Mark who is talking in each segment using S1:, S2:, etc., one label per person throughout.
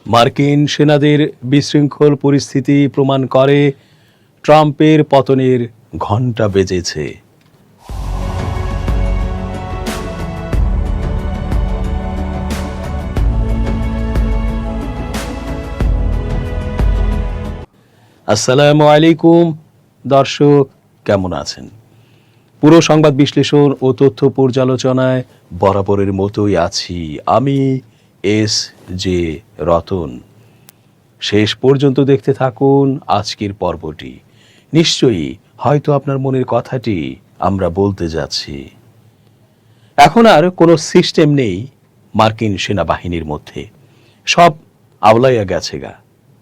S1: মার্কিন সেনাদের বিশৃঙ্খল পরিস্থিতি প্রমাণ করে ট্রাম্পের পতনের ঘণ্টা বেজেছে। আসসালামু আলাইকুম দর্শক, কেমন আছেন? পুরো সংবাদ বিশ্লেষণ ও তথ্য পর্যালোচনায় বরাবরের মতোই আছি আমি এস জে রতন। শেষ পর্যন্ত দেখতে থাকুন আজকের পর্বটি। নিশ্চয়ই হয়তো আপনার মনের কথাটি আমরা বলতে যাচ্ছি। এখন আর কোনো সিস্টেম নেই মার্কিন সেনাবাহিনীর মধ্যে, সব আওলাইয়া গেছে গা।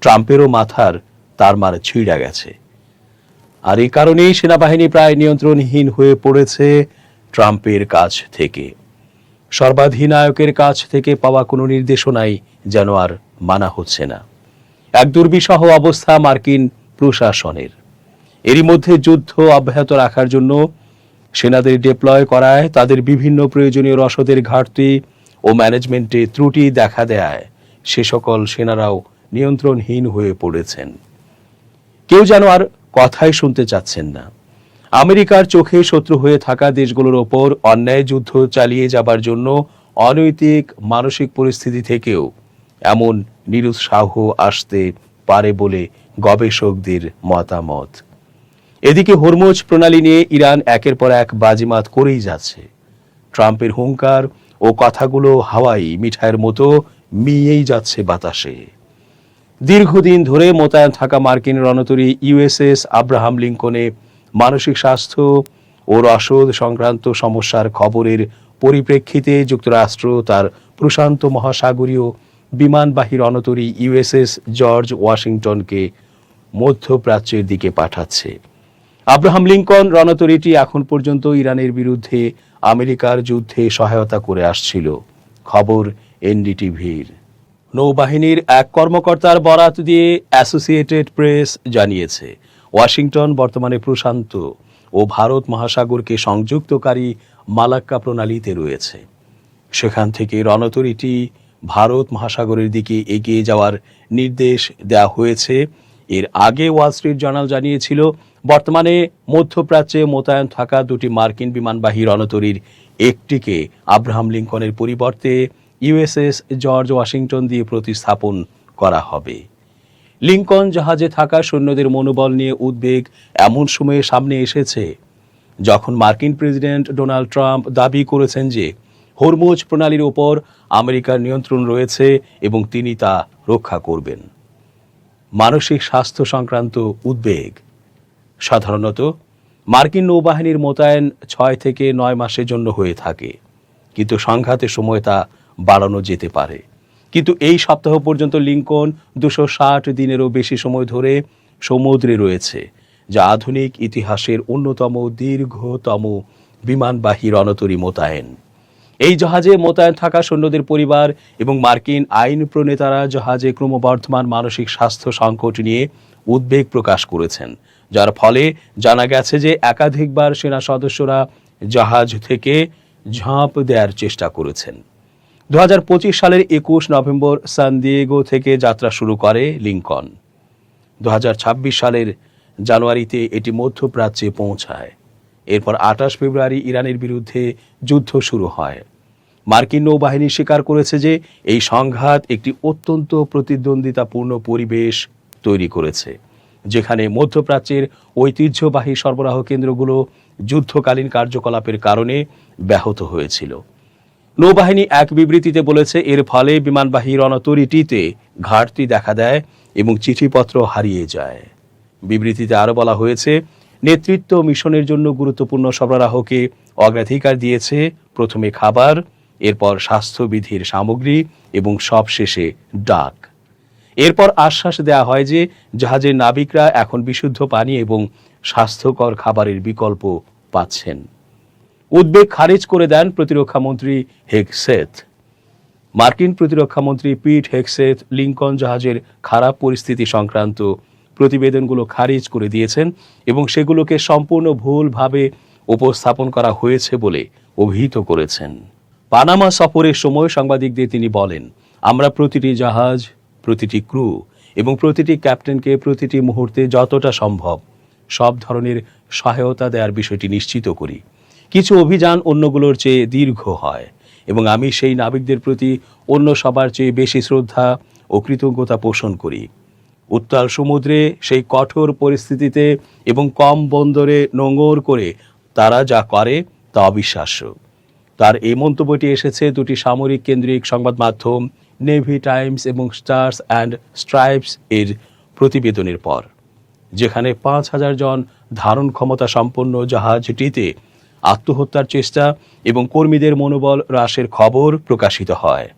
S1: ট্রাম্পেরও মাথার তারমার ছিঁড়া গেছে, আর এই কারণেই সেনাবাহিনী প্রায় নিয়ন্ত্রণহীন হয়ে পড়েছে ট্রাম্পের কাছ থেকে। সর্বাধিনায়কের কাছ থেকে পাওয়া কোনো নির্দেশনাই যেন আর মানা হচ্ছে না। এক দুর্বিষহ অবস্থা মার্কিন প্রশাসনের। এরই মধ্যে যুদ্ধ অব্যাহত রাখার জন্য সেনাদের ডিপ্লয় করায় তাদের বিভিন্ন প্রয়োজনীয় রসদের ঘাটতি ও ম্যানেজমেন্টে ত্রুটি দেখা দেয় সে সকল সেনারাও নিয়ন্ত্রণহীন হয়ে পড়েছেন। কেউ যেন আর কথাই শুনতে চাচ্ছেন না। আমেরিকার চোখে শত্রু হয়ে থাকা দেশগুলোর ওপর অন্যায় যুদ্ধ চালিয়ে যাবার জন্য অনৈতিক মানসিক পরিস্থিতি থেকেও এমন নিরুৎসাহ আসতে পারে বলে গবেষকদের মতামত। এদিকে হরমুজ প্রণালী নিয়ে ইরান একের পর এক বাজিমাত করেই যাচ্ছে। ট্রাম্পের হুঙ্কার ও কথাগুলো হাওয়াই মিঠাইয়ের মতো মিয়েই যাচ্ছে বাতাসে। দীর্ঘদিন ধরে মোতায়েন থাকা মার্কিন রণতরী ইউএসএস আব্রাহাম লিঙ্কনে মানসিক স্বাস্থ্য ও রসদ সংক্রান্ত সমস্যার খবরের পরিপ্রেক্ষিতে যুক্তরাষ্ট্র তার প্রশান্ত মহাসাগরীয় বিমানবাহী রণতরী ইউএসএস জর্জ ওয়াশিংটনকে মধ্যপ্রাচ্যের দিকে পাঠাচ্ছে। আব্রাহাম লিঙ্কন রণতরীটি এখন পর্যন্ত ইরানের বিরুদ্ধে আমেরিকার যুদ্ধে সহায়তা করে আসছিল। খবর এনডিটিভির। নৌবাহিনীর এক কর্মকর্তার বরাত দিয়ে অ্যাসোসিয়েটেড প্রেস জানিয়েছে, ওয়াশিংটন বর্তমানে প্রশান্ত ও ভারত মহাসাগরকে সংযুক্তকারী মালাক্কা প্রণালীতে রয়েছে। সেখান থেকে রণতরীটি ভারত মহাসাগরের দিকে এগিয়ে যাওয়ার নির্দেশ দেওয়া হয়েছে। এর আগে ওয়াল স্ট্রিট জার্নাল জানিয়েছিল, বর্তমানে মধ্যপ্রাচ্যে মোতায়েন থাকা দুটি মার্কিন বিমানবাহী রণতরীর একটিকে আব্রাহাম লিঙ্কনের পরিবর্তে ইউএসএস জর্জ ওয়াশিংটন দিয়ে প্রতিস্থাপন করা হবে। লিঙ্কন জাহাজে থাকা সৈন্যদের মনোবল নিয়ে উদ্বেগ এমন সময়ে সামনে এসেছে যখন মার্কিন প্রেসিডেন্ট ডোনাল্ড ট্রাম্প দাবি করেছেন যে হরমুজ প্রণালীর উপর আমেরিকার নিয়ন্ত্রণ রয়েছে এবং তিনি তা রক্ষা করবেন। মানসিক স্বাস্থ্য সংক্রান্ত উদ্বেগ সাধারণত মার্কিন নৌবাহিনীর মোতায়েন 6 থেকে 9 মাসের জন্য হয়ে থাকে, কিন্তু সংঘাতের সময় তা বাড়ানো যেতে পারে। কিন্তু এই সপ্তাহ পর্যন্ত লিঙ্কন 260 দিনেরও বেশি সময় ধরে সমুদ্রে রয়েছে, যা আধুনিক ইতিহাসের অন্যতম দীর্ঘতম বিমানবাহী রণতরী মোতায়েন। এই জাহাজে মোতায়েন থাকা সৈন্যদের পরিবার এবং মার্কিন আইন প্রণেতারা জাহাজে ক্রমবর্ধমান মানসিক স্বাস্থ্য সংকট নিয়ে উদ্বেগ প্রকাশ করেছেন, যার ফলে জানা গেছে যে একাধিকবার সেনা সদস্যরা জাহাজ থেকে ঝাঁপ দেওয়ার চেষ্টা করেছেন। 2025 সালের 21 নভেম্বর সান দিয়েগো থেকে যাত্রা শুরু করে লিঙ্কন। 2026 সালের জানুয়ারিতে এটি মধ্যপ্রাচ্যে পৌঁছায়। এরপর 28 ফেব্রুয়ারি ইরানের বিরুদ্ধে যুদ্ধ শুরু হয়। মার্কিন নৌবাহিনী স্বীকার করেছে যে এই সংঘাত একটি অত্যন্ত প্রতিদ্বন্দ্বিতাপূর্ণ পরিবেশ তৈরি করেছে, যেখানে মধ্যপ্রাচ্যের ঐতিহ্যবাহী সরবরাহ কেন্দ্রগুলো যুদ্ধকালীন কার্যকলাপের কারণে ব্যাহত হয়েছিল। নৌবাহিনী এক বিবৃতিতে বলেছে, এর ফলে বিমানবাহী রণতরীটিতে ঘাটতি দেখা দেয় এবং চিঠিপত্র হারিয়ে যায়। বিবৃতিতে আরও বলা হয়েছে, নেতৃত্ব মিশনের জন্য গুরুত্বপূর্ণ সরবরাহকে অগ্রাধিকার দিয়েছে, প্রথমে খাবার, এরপর স্বাস্থ্যবিধির সামগ্রী এবং সবশেষে ডাক। এরপর আশ্বাস দেওয়া হয় যে জাহাজের নাবিকরা এখন বিশুদ্ধ পানি এবং স্বাস্থ্যকর খাবারের বিকল্প পাচ্ছেন। উদ্বেগ খারিজ করে দেন প্রতিরক্ষামন্ত্রী হেগসেথ। মার্কিন প্রতিরক্ষামন্ত্রী পিট হেগসেথ লিঙ্কন জাহাজের খারাপ পরিস্থিতি সংক্রান্ত প্রতিবেদনগুলো খারিজ করে দিয়েছেন এবং সেগুলোকে সম্পূর্ণ ভুলভাবে উপস্থাপন করা হয়েছে বলে অভিহিত করেছেন। পানামা সফরের সময় সাংবাদিকদের তিনি বলেন, আমরা প্রতিটি জাহাজ, প্রতিটি ক্রু এবং প্রতিটি ক্যাপ্টেনকে প্রতিটি মুহূর্তে যতটা সম্ভব সব ধরনের সহায়তা দেওয়ার বিষয়টি নিশ্চিত করি। কিছু অভিযান অন্যগুলোর চেয়ে দীর্ঘ হয় এবং আমি সেই নাবিকদের প্রতি অন্য সবার চেয়ে বেশি শ্রদ্ধা ও কৃতজ্ঞতা পোষণ করি। উত্তাল সমুদ্রে সেই কঠোর পরিস্থিতিতে এবং কম বন্দরে নোঙর করে তারা যা করে তা অবিশ্বাস্য। তার এই মন্তব্যটি এসেছে দুটি সামরিক কেন্দ্রিক সংবাদ মাধ্যম নেভি টাইমস এবং স্টার্স অ্যান্ড স্ট্রাইপস এর প্রতিবেদনের পর, যেখানে 5,000 জন ধারণ ক্ষমতা সম্পন্ন জাহাজটিতে আত্মহত্যার চেষ্টা এবং কর্মীদের মনোবল হ্রাসের খবর প্রকাশিত হয়।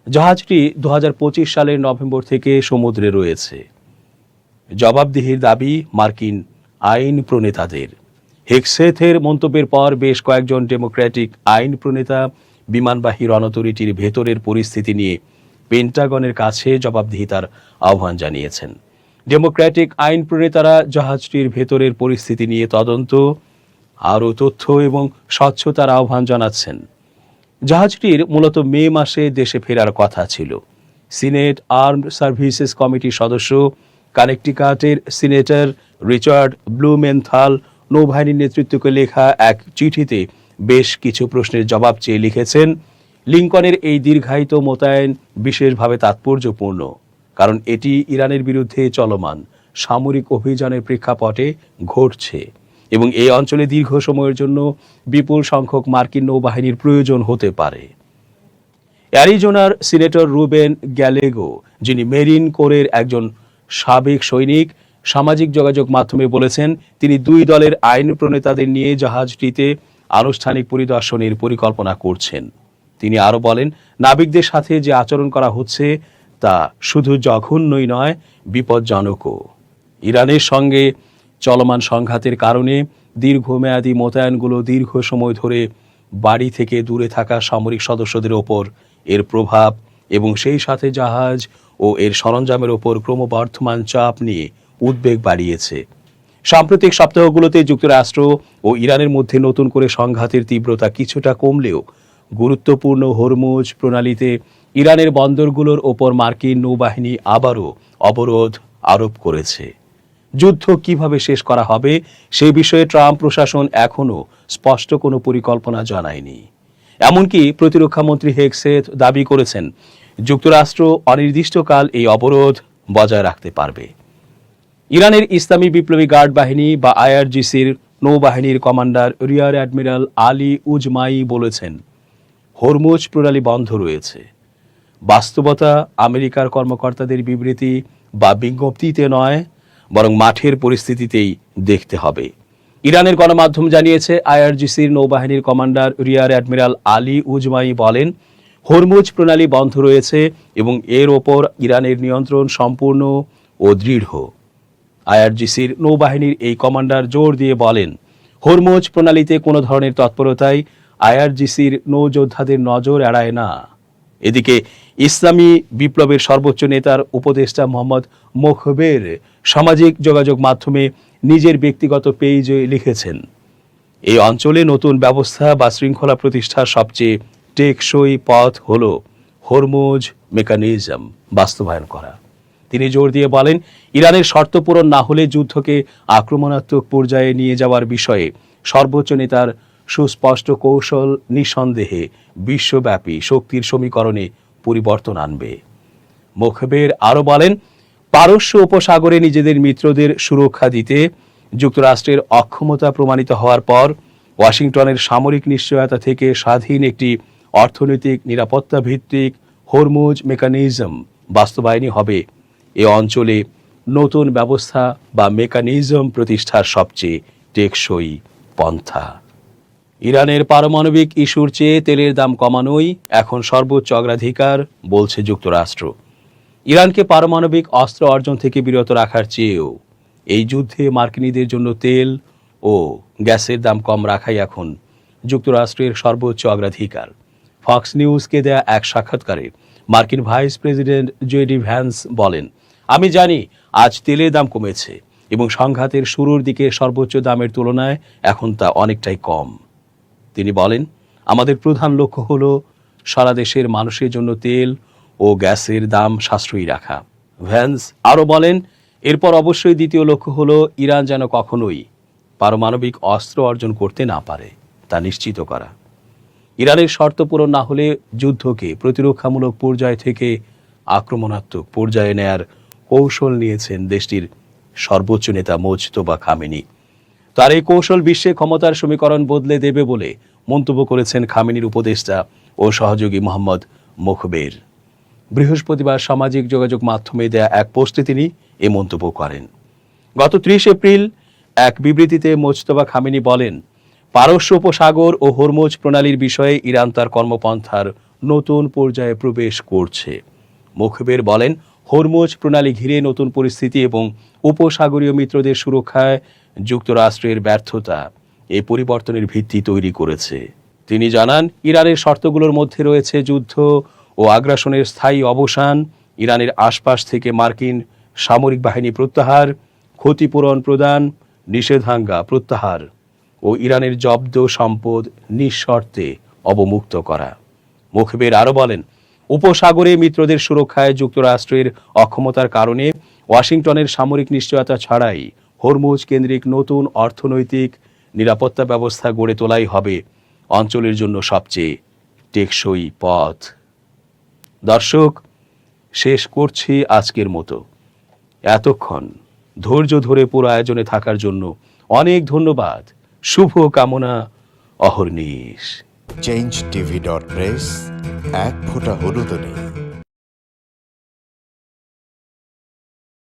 S1: জাহাজটি 2025 সালের নভেম্বর থেকে সমুদ্রে রয়েছে। জবাবদিহির দাবি মার্কিন আইন প্রণেতাদের। হেগসেথের মন্তব্যের পর বেশ কয়েকজন ডেমোক্র্যাটিক আইন প্রণেতা বিমানবাহী রণ অথরিটির ভেতরের পরিস্থিতি নিয়ে পেন্টাগনের কাছে জবাবদিহিতার আহ্বান জানিয়েছেন। ডেমোক্র্যাটিক আইন প্রণেতারা জাহাজটির ভেতরের পরিস্থিতি নিয়ে তদন্ত, আরও তথ্য এবং স্বচ্ছতার আহ্বান জানাচ্ছেন। জাহাজটির মূলত মে মাসে দেশে ফেরার কথা ছিল। সিনেট আর্মড সার্ভিসেস কমিটির সদস্য কানেকটিকাটের সিনেটর রিচার্ড ব্লুমেনথাল নৌবাহিনীর নেতৃত্বকে লেখা এক চিঠিতে বেশ কিছু প্রশ্নের জবাব চেয়ে লিখেছেন, লিঙ্কনের এই দীর্ঘায়িত মোতায়েন বিশেষভাবে তাৎপর্যপূর্ণ, কারণ এটি ইরানের বিরুদ্ধে চলমান সামরিক অভিযানের প্রেক্ষাপটে ঘটছে এবং এই অঞ্চলে দীর্ঘ সময়ের জন্য বিপুল সংখ্যক মার্কিন নৌবাহিনীর প্রয়োজন হতে পারে। অ্যারিজোনার সিনেটর রুবেন গ্যালেগো, যিনি মেরিন কোরের একজন সাবেক সৈনিক, সামাজিক যোগাযোগ মাধ্যমে বলেছেন তিনি দুই দলের আইন প্রণেতাদের নিয়ে জাহাজটিতে আনুষ্ঠানিক পরিদর্শনের পরিকল্পনা করছেন। তিনি আরও বলেন, নাবিকদের সাথে যে আচরণ করা হচ্ছে তা শুধু জঘন্যই নয়, বিপজ্জনকও। ইরানের সঙ্গে চলমান সংঘাতের কারণে দীর্ঘমেয়াদী মোতায়েনগুলো দীর্ঘ সময় ধরে বাড়ি থেকে দূরে থাকা সামরিক সদস্যদের ওপর এর প্রভাব এবং সেই সাথে জাহাজ ও এর সরঞ্জামের ওপর ক্রমবর্ধমান চাপ নিয়ে উদ্বেগ বাড়িয়েছে। সাম্প্রতিক সপ্তাহগুলোতে যুক্তরাষ্ট্র ও ইরানের মধ্যে নতুন করে সংঘাতের তীব্রতা কিছুটা কমলেও গুরুত্বপূর্ণ হরমুজ প্রণালীতে ইরানের বন্দরগুলোর ওপর মার্কিন নৌবাহিনী আবারও অবরোধ আরোপ করেছে। যুদ্ধ কিভাবে শেষ করা হবে সেই বিষয়ে ট্রাম্প প্রশাসন এখনও স্পষ্ট কোনো পরিকল্পনা জানায়নি। এমনকি প্রতিরক্ষামন্ত্রী হেগসেথ দাবি করেছেন যুক্তরাষ্ট্র অনির্দিষ্টকাল এই অবরোধ বজায় রাখতে পারবে। ইরানের ইসলামী বিপ্লবী গার্ড বাহিনী বা আইআরজিসির নৌবাহিনীর কমান্ডার রিয়ার অ্যাডমিরাল আলী উজমাই বলেছেন, হরমুজ প্রণালী বন্ধ রয়েছে। বাস্তবতা আমেরিকার কর্মকর্তাদের বিবৃতি বা বিজ্ঞপ্তিতে নয়, বরং মাঠের পরিস্থিতিতেই দেখতে হবে। ইরানের গণমাধ্যম জানিয়েছে আইআরজিসির নৌবাহিনীর কমান্ডার রিয়ার অ্যাডমিরাল আলী উজমাই বলেন, হরমুজ প্রণালী বন্ধ রয়েছে এবং এর ওপর ইরানের নিয়ন্ত্রণ সম্পূর্ণ ও দৃঢ়। আইআরজিসির নৌবাহিনীর এই কমান্ডার জোর দিয়ে বলেন, হরমুজ প্রণালীতে কোনো ধরনের তৎপরতাই আইআরজিসির নৌযোদ্ধাদের নজর এড়ায় না। এদিকে ইসলামী বিপ্লবের সর্বোচ্চ নেতার উপদেষ্টা মোহাম্মদ মোখবের সামাজিক যোগাযোগ মাধ্যমে নিজের ব্যক্তিগত পেজে লিখেছেন, এই অঞ্চলে নতুন ব্যবস্থা বা শৃঙ্খলা প্রতিষ্ঠার সবচেয়ে টেকসই পথ হল হরমুজ মেকানিজম বাস্তবায়ন করা। তিনি জোর দিয়ে বলেন, ইরানের শর্ত পূরণ না হলে যুদ্ধকে আক্রমণাত্মক পর্যায়ে নিয়ে যাওয়ার বিষয়ে সর্বোচ্চ নেতার সুস্পষ্ট কৌশল নিঃসন্দেহে বিশ্বব্যাপী শক্তির সমীকরণে পরিবর্তন আনবে। মোখবের আরও বলেন, পারস্য উপসাগরে নিজেদের মিত্রদের সুরক্ষা দিতে যুক্তরাষ্ট্রের অক্ষমতা প্রমাণিত হওয়ার পর ওয়াশিংটনের সামরিক নিশ্চয়তা থেকে স্বাধীন একটি অর্থনৈতিক নিরাপত্তা ভিত্তিক হরমুজ মেকানিজম বাস্তবায়নই হবে এ অঞ্চলে নতুন ব্যবস্থা বা মেকানিজম প্রতিষ্ঠার সবচেয়ে টেকসই পন্থা। ইরানের পারমাণবিক ইস্যুর চেয়ে তেলের দাম কমানোই এখন সর্বোচ্চ অগ্রাধিকার বলছে যুক্তরাষ্ট্র। ইরানকে পারমাণবিক অস্ত্র অর্জন থেকে বিরত রাখার চেয়েও এই যুদ্ধে মার্কিনীদের জন্য তেল ও গ্যাসের দাম কম রাখাই এখন যুক্তরাষ্ট্রের সর্বোচ্চ অগ্রাধিকার। ফক্স নিউজকে দেয়া এক সাক্ষাৎকারে মার্কিন ভাইস প্রেসিডেন্ট জেডি ভ্যান্স বলেন, আমি জানি আজ তেলের দাম কমেছে এবং সংঘাতের শুরুর দিকে সর্বোচ্চ দামের তুলনায় এখন তা অনেকটাই কম। তিনি বলেন, আমাদের প্রধান লক্ষ্য হল সারা দেশের মানুষের জন্য তেল ও গ্যাসের দাম সাশ্রয়ী রাখা। ভ্যান্স আরও বলেন, এরপর অবশ্যই দ্বিতীয় লক্ষ্য হলো ইরান যেন কখনোই পারমাণবিক অস্ত্র অর্জন করতে না পারে তা নিশ্চিত করা। ইরানের শর্ত পূরণ না হলে যুদ্ধকে প্রতিরক্ষামূলক পর্যায় থেকে আক্রমণাত্মক পর্যায়ে নেয়ার কৌশল নিয়েছেন দেশটির সর্বোচ্চ নেতা মোজতবা খামেনি। তার এই কৌশল বিশ্বে ক্ষমতার সমীকরণ বদলে দেবে বলে মন্তব্য করেছেন খামেনির উপদেষ্টা ও সহযোগী মোহাম্মদ মোখবের। বৃহস্পতিবার সামাজিক যোগাযোগ মাধ্যমে দেয়া এক পোস্টে তিনি এ মন্তব্য করেন। গত 30 এপ্রিল এক বিবৃতিতে মোজতবা খামেনি বলেন, পারস্য উপসাগর ও হরমুজ প্রণালীর বিষয়ে ইরান তার কর্মপন্থার নতুন পর্যায়ে প্রবেশ করছে। মোখবের বলেন, হরমুজ প্রণালী ঘিরে নতুন পরিস্থিতি এবং উপসাগরীয় মিত্রদের সুরক্ষায় যুক্তরাষ্ট্রের ব্যর্থতা এই পরিবর্তনের ভিত্তি তৈরি করেছে। তিনি জানান, ইরানের শর্তগুলোর মধ্যে রয়েছে যুদ্ধ ও আগ্রাসনের স্থায়ী অবসান, ইরানের আশপাশ থেকে মার্কিন সামরিক বাহিনী প্রত্যাহার, ক্ষতিপূরণ প্রদান, নিষেধাজ্ঞা প্রত্যাহার ও ইরানের জব্দ সম্পদ নিঃশর্তে অবমুক্ত করা। মোখবের আরও বলেন, উপসাগরে মিত্রদের সুরক্ষায় যুক্তরাষ্ট্রের অক্ষমতার কারণে ওয়াশিংটনের সামরিক নিশ্চয়তা ছাড়াই হরমুজ কেন্দ্রিক নতুন অর্থনৈতিক নিরাপত্তা ব্যবস্থা গড়ে তোলাই হবে অঞ্চলের জন্য সবচেয়ে টেকসই পথ। দর্শক, শেষ করছি আজকের মতো। এতক্ষণ ধৈর্য ধরে পুরো আয়োজনে থাকার জন্য অনেক ধন্যবাদ। শুভ কামনা অহর্নিশ।
S2: change tv.press এক ফোঁটা হলুদও নেই।